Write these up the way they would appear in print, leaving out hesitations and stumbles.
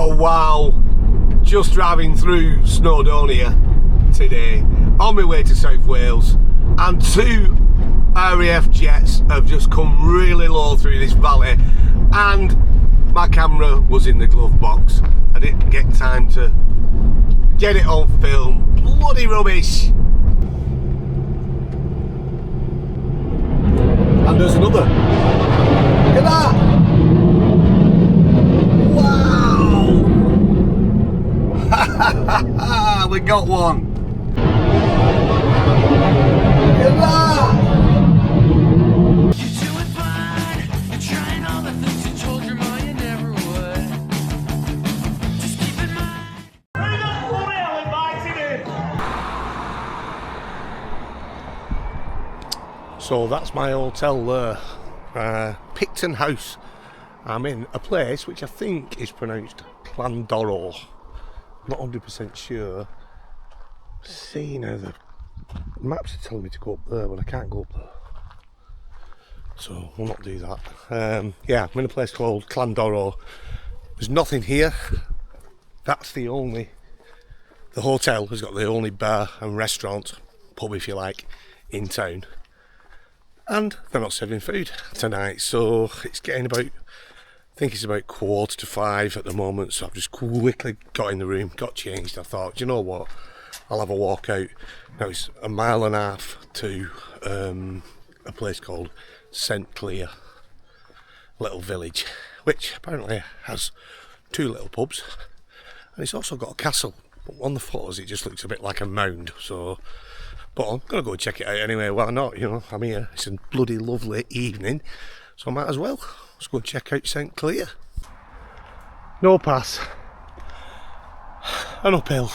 Oh wow, just driving through Snowdonia today on my way to South Wales, and two RAF jets have just come really low through this valley, and my camera was in the glove box. I didn't get time to get it on film. Bloody rubbish. And there's another. Look at that. Wow. We got one. Look at that. You're doing fine. You're trying all the things you told your mom you never would. Just keep in mind. Who the hell invited him? So that's my hotel there, Picton House. I'm in a place which I think is pronounced Llanddowror. Not 100% sure. See now, the maps are telling me to go up there, but I can't go up there. So we'll not do that. Yeah, I'm in a place called Llanddowror. There's nothing here. That's the hotel has got the only bar and restaurant, pub if you like, in town. And they're not serving food tonight, so it's getting about, I think it's about 4:45 at the moment, so I've just quickly got in the room, got changed. I thought, do you know what, I'll have a walk out. Now it's 1.5 miles to a place called St Clear, little village, which apparently has 2 little pubs, and it's also got a castle, but on the photos it just looks a bit like a mound, so... But I'm going to go check it out anyway, why not, you know, I'm here, it's a bloody lovely evening, so I might as well. Let's go and check out St Clear. No pass, an uphill,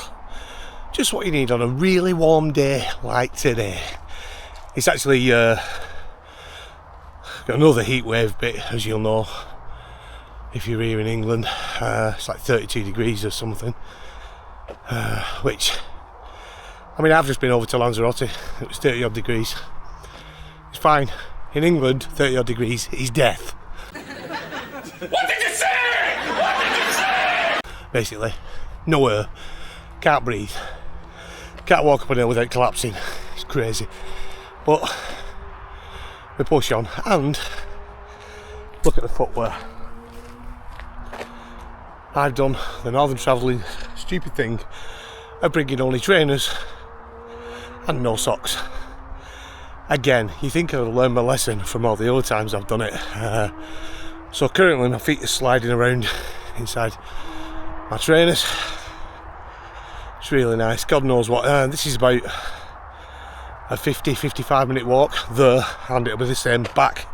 just what you need on a really warm day like today. It's actually got another heat wave bit, as you'll know, if you're here in England. It's like 32 degrees or something, which... I mean, I've just been over to Llanddowror. It was 30 odd degrees. It's fine. In England, 30 odd degrees is death. What did you say? What did you say? Basically, no air, can't breathe, can't walk up a hill without collapsing. It's crazy. But we push on, and look at the footwear. I've done the Northern Travelling stupid thing of bringing only trainers and no socks. Again, you think I'll learn my lesson from all the other times I've done it. So currently my feet are sliding around inside my trainers. It's really nice. God knows what. This is about a 50-55 minute walk there, and it'll be the same back,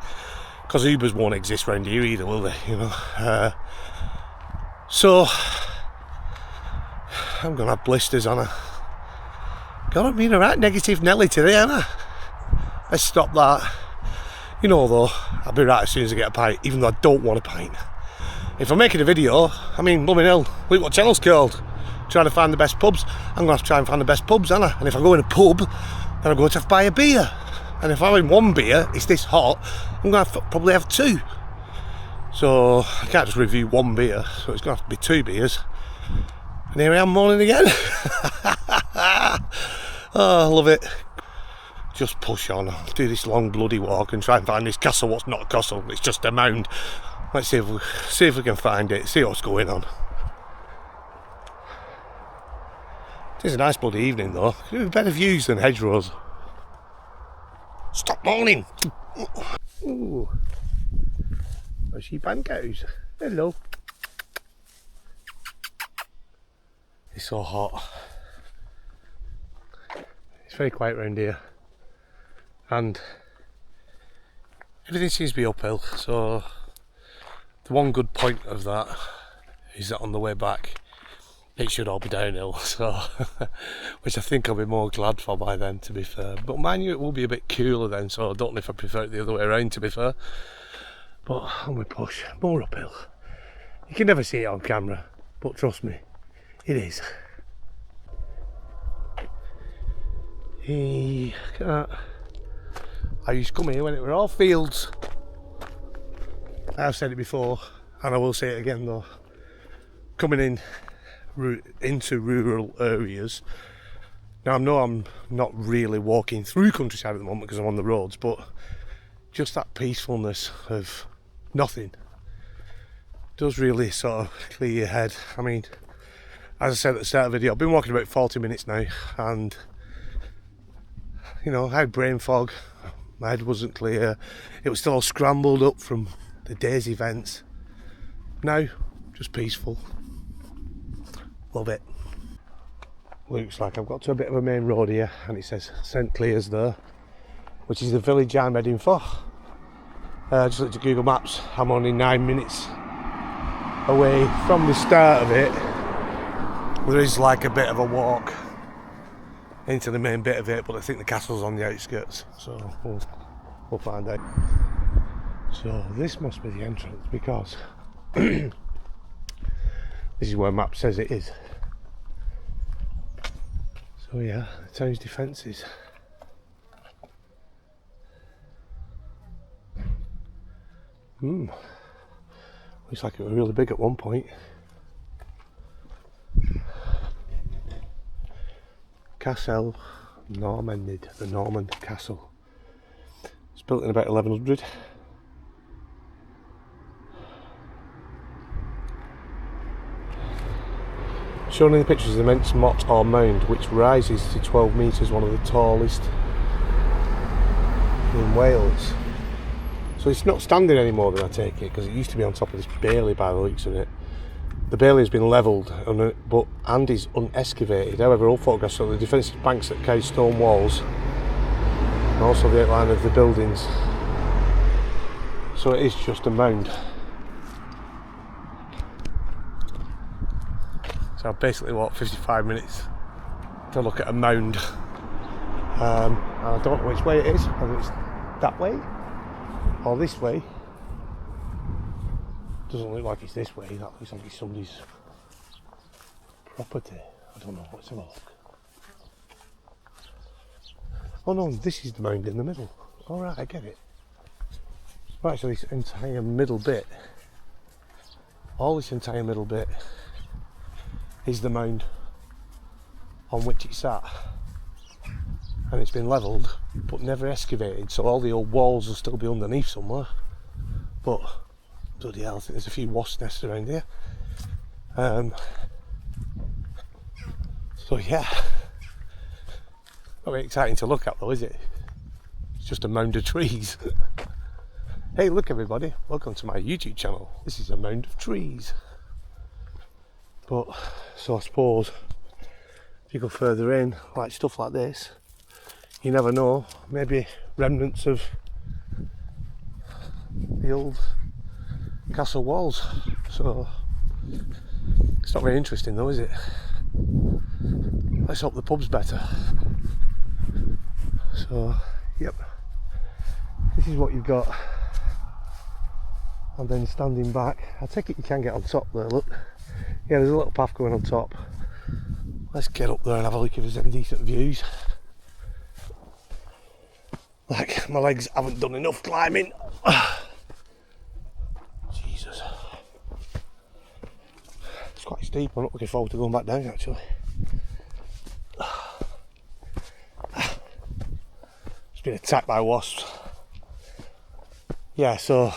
because Ubers won't exist around here either, will they? You know. So I'm gonna have blisters on her. God, I'm being a right negative Nelly today, ain't I? Let's stop that. You know though, I'll be right as soon as I get a pint, even though I don't want a pint. If I'm making a video, I mean, blooming hell, look what channel's called. Trying to find the best pubs. I'm gonna have to try and find the best pubs, ain't I? And if I go in a pub, then I'm going to have to buy a beer. And if I'm having one beer, it's this hot, I'm gonna probably have 2. So I can't just review one beer, so it's gonna have to be 2 beers. And here I am morning again. Oh, I love it. Just push on, do this long bloody walk and try and find this castle. What's not a castle, it's just a mound. Let's see if we can find it, see what's going on. It's a nice bloody evening though. Could have better views than hedgerows. Stop moaning. Ooh. There's sheep and cows. Hello. It's so hot. It's very quiet around here, and everything seems to be uphill, so the one good point of that is that on the way back it should all be downhill, so which I think I'll be more glad for by then, to be fair. But mind you, it will be a bit cooler then, so I don't know if I prefer it the other way around, to be fair. But on we push, more uphill. You can never see it on camera, but trust me, it is. Hey, look at that. I used to come here when it were all fields. I've said it before, and I will say it again though. coming in into rural areas. Now I know I'm not really walking through countryside at the moment because I'm on the roads, but just that peacefulness of nothing does really sort of clear your head. I mean, as I said at the start of the video, I've been walking about 40 minutes now, and you know, I had brain fog, my head wasn't clear, it was still all scrambled up from the day's events. Now, just peaceful. Love it. Looks like I've got to a bit of a main road here, and it says St Clears there, which is the village I'm heading for. Just looked at Google Maps, I'm only 9 minutes away from the start of it. There is like a bit of a walk into the main bit of it, but I think the castle's on the outskirts, so we'll find out. So this must be the entrance, because this is where map says it is. So yeah, the town's defences. Looks like it was really big at one point. Castle Normanded, the Norman Castle. It's built in about 1100. Shown in the picture is an immense motte or mound which rises to 12 metres, one of the tallest in Wales. So it's not standing anymore then, I take it, because it used to be on top of this bailey by the looks of it. The bailey has been levelled and is unexcavated. However, all photographs show the defensive banks that carry stone walls and also the outline of the buildings. So it is just a mound. So I basically walked 55 minutes to look at a mound. And I don't know which way it is, whether it's that way or this way. Doesn't look like it's this way, that looks like it's somebody's property. I don't know, let's have a look. Oh no, this is the mound in the middle. Alright, I get it. Right, so this entire middle bit, all this entire middle bit is the mound on which it's sat. And it's been levelled, but never excavated, so all the old walls will still be underneath somewhere. But bloody hell, I think there's a few wasp nests around here. So yeah, not very exciting to look at though, is it? It's just a mound of trees. Hey look everybody, welcome to my YouTube channel. This is a mound of trees. But, so I suppose, if you go further in, like stuff like this, you never know, maybe remnants of the old castle walls. So it's not very interesting though, is it? Let's hope the pub's better. So yep, this is what you've got. And then standing back, I take it you can get on top there, look. Yeah, there's a little path going on top. Let's get up there and have a look if there's any decent views. Like, my legs haven't done enough climbing. Jesus. It's quite steep, I'm not looking forward to going back down actually. Just been attacked by wasps. Yeah, so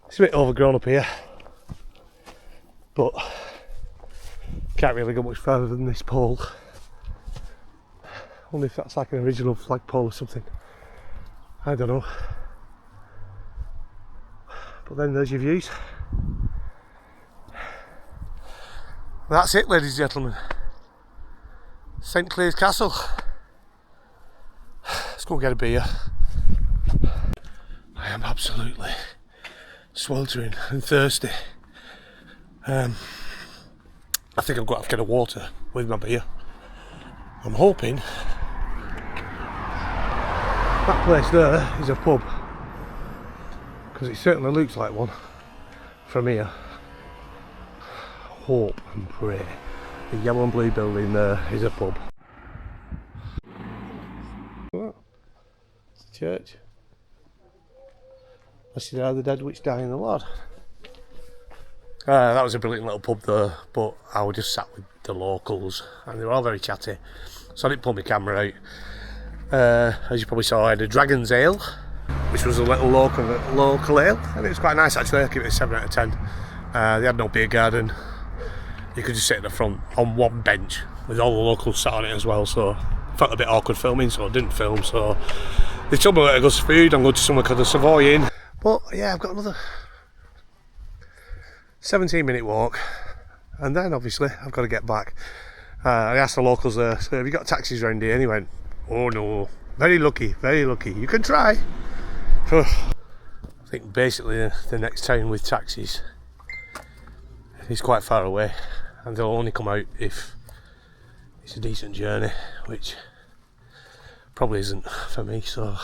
it's a bit overgrown up here, but can't really go much further than this pole. I wonder if that's like an original flagpole or something. I don't know. But then there's your views. That's it, ladies and gentlemen. St Clears Castle. Let's go and get a beer. I am absolutely sweltering and thirsty. I think I'm going to have to get a water with my beer. I'm hoping that place there is a pub, because it certainly looks like one from here. Hope and pray the yellow and blue building there is a pub. What? It's a church. Blessed are the dead which die in the Lord. That was a brilliant little pub though, but I was just sat with the locals and they were all very chatty, so I didn't pull my camera out. As you probably saw, I had a Dragon's Ale, which was a little local ale, and it was quite nice actually. I give it a 7 out of 10. They had no beer garden. You could just sit at the front on one bench with all the locals sat on it as well, so I felt a bit awkward filming, so I didn't film. So they told me where to go to food. I'm going to somewhere called the Savoy Inn. But yeah, I've got another 17-minute walk, and then obviously I've got to get back. I asked the locals there, so have you got taxis around here? And he went, oh no, very lucky, you can try. I think basically the next town with taxis is quite far away, and they'll only come out if it's a decent journey, which probably isn't for me. So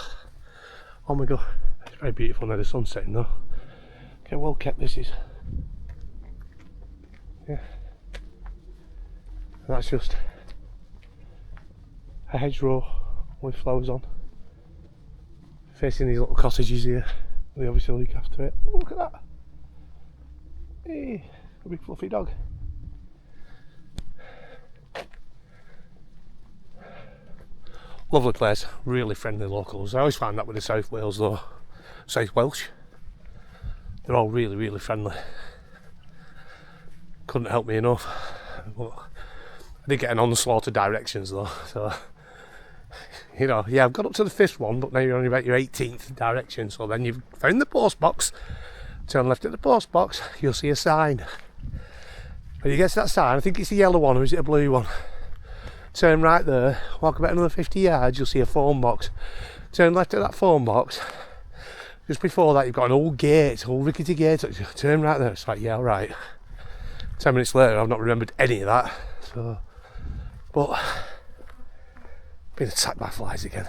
on we go. It's very beautiful now, the sun's setting though. Okay, well kept this is. Yeah, and that's just a hedgerow with flowers on, facing these little cottages here. They obviously look after it. Oh, look at that! Hey, a big fluffy dog. Lovely place, really friendly locals. I always find that with the South Wales though, South Welsh. They're all really friendly. Couldn't help me enough. But I did get an onslaught of directions though, so you know, yeah, I've got up to the 5th one, but now you're only about your 18th direction. So then you've found the post box, turn left at the post box, you'll see a sign. When you get to that sign, I think it's a yellow one or is it a blue one? Turn right there, walk about another 50 yards, you'll see a phone box. Turn left at that phone box. Just before that, you've got an old gate, old rickety gate. Turn right there. It's like, yeah, alright. 10 minutes later, I've not remembered any of that. So, but been attacked by flies again.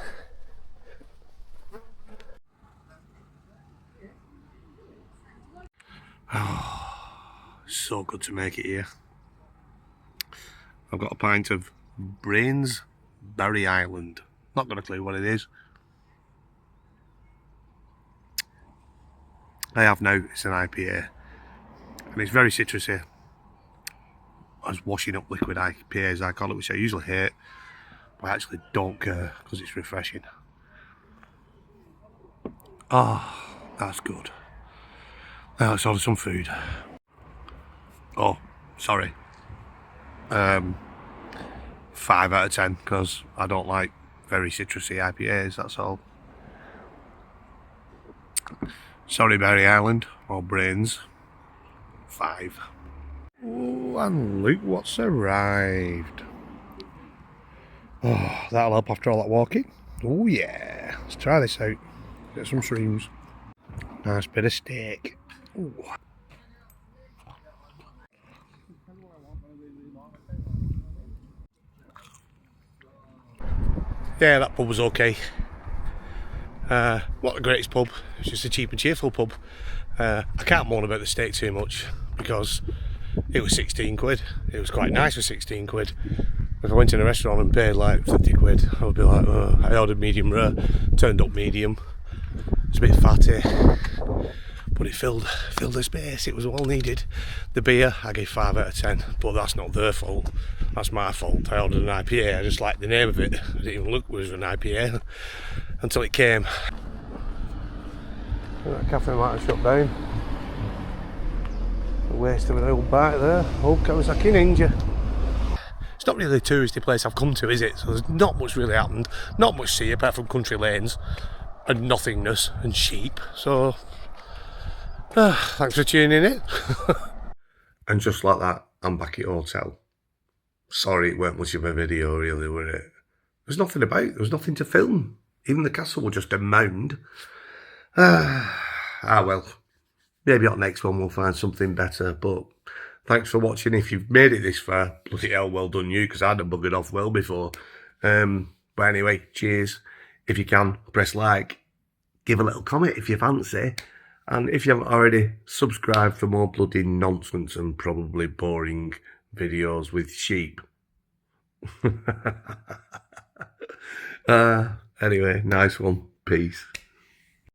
Oh, so good to make it here. I've got a pint of Brainsbury Island. Not got a clue what it is. I have now. It's an IPA, and it's very citrusy. As washing up liquid IPAs, I call it, which I usually hate, but I actually don't care because it's refreshing. Oh, that's good. Now let's order some food. Oh, sorry. 5 out of 10 because I don't like very citrusy IPAs, that's all. Sorry, Berry Island, or Brains. 5. Oh, and look what's arrived. Oh, that'll help after all that walking. Oh yeah, let's try this out. Get some shrooms. Nice bit of steak. Ooh. Yeah, that pub was okay. Not the greatest pub, it's just a cheap and cheerful pub. I can't moan about the steak too much because it was 16 quid. It was quite nice for 16 quid. If I went in a restaurant and paid like 50 quid, I would be like, oh, I ordered medium rare, turned up medium. It's a bit fatty, but it filled the space. It was all needed. The beer, I gave 5 out of 10, but that's not their fault. That's my fault. I ordered an IPA. I just liked the name of it. I didn't even look it was an IPA until it came. That cafe might have shut down. A waste of an old bite there. Oh, Kawasaki Ninja. It's not really a touristy place I've come to, is it? So there's not much really happened. Not much to see apart from country lanes and nothingness and sheep. So thanks for tuning in. And just like that, I'm back at hotel. Sorry it weren't much of a video really, were it? There's nothing about it. There was nothing to film. Even the castle was just a mound. Well. Maybe on next one we'll find something better, but thanks for watching. If you've made it this far, bloody hell, well done you, because I'd have buggered off well before. But anyway, cheers. If you can, press like, give a little comment if you fancy, and if you haven't already, subscribe for more bloody nonsense and probably boring videos with sheep. Anyway, nice one. Peace.